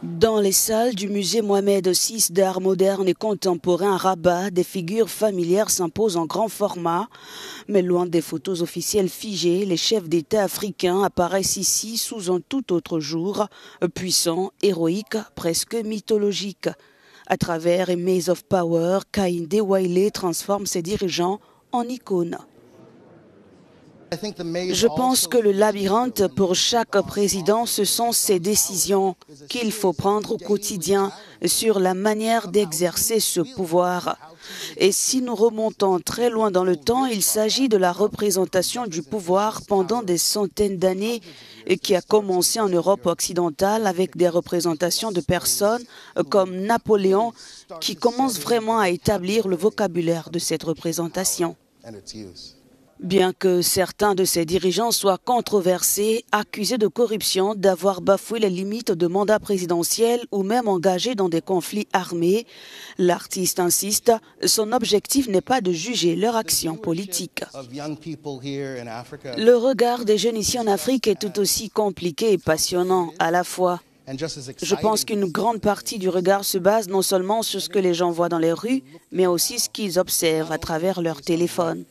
Dans les salles du musée Mohamed VI d'art moderne et contemporain à Rabat, des figures familières s'imposent en grand format. Mais loin des photos officielles figées, les chefs d'État africains apparaissent ici sous un tout autre jour, puissants, héroïques, presque mythologiques. À travers A Maze of Power, Kehinde Wiley transforme ses dirigeants en icônes. Je pense que le labyrinthe pour chaque président, ce sont ces décisions qu'il faut prendre au quotidien sur la manière d'exercer ce pouvoir. Et si nous remontons très loin dans le temps, il s'agit de la représentation du pouvoir pendant des centaines d'années qui a commencé en Europe occidentale avec des représentations de personnes comme Napoléon qui commencent vraiment à établir le vocabulaire de cette représentation. Bien que certains de ces dirigeants soient controversés, accusés de corruption, d'avoir bafoué les limites de mandat présidentiel ou même engagés dans des conflits armés, l'artiste insiste, son objectif n'est pas de juger leur action politique. Le regard des jeunes ici en Afrique est tout aussi compliqué et passionnant à la fois. Je pense qu'une grande partie du regard se base non seulement sur ce que les gens voient dans les rues, mais aussi ce qu'ils observent à travers leur téléphone.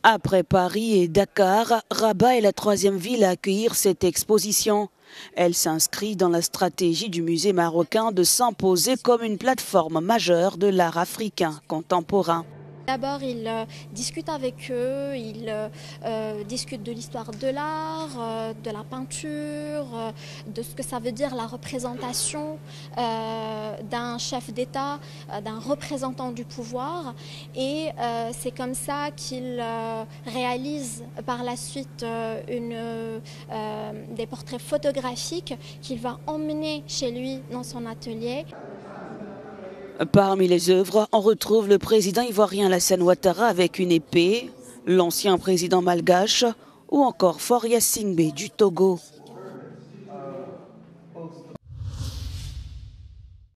Après Paris et Dakar, Rabat est la troisième ville à accueillir cette exposition. Elle s'inscrit dans la stratégie du musée marocain de s'imposer comme une plateforme majeure de l'art africain contemporain. D'abord, il discute avec eux, il discute de l'histoire de l'art, de la peinture, de ce que ça veut dire la représentation d'un chef d'État, d'un représentant du pouvoir. Et c'est comme ça qu'il réalise par la suite des portraits photographiques qu'il va emmener chez lui dans son atelier. Parmi les œuvres, on retrouve le président ivoirien Alassane Ouattara avec une épée, l'ancien président malgache ou encore Faure Gnassingbé du Togo.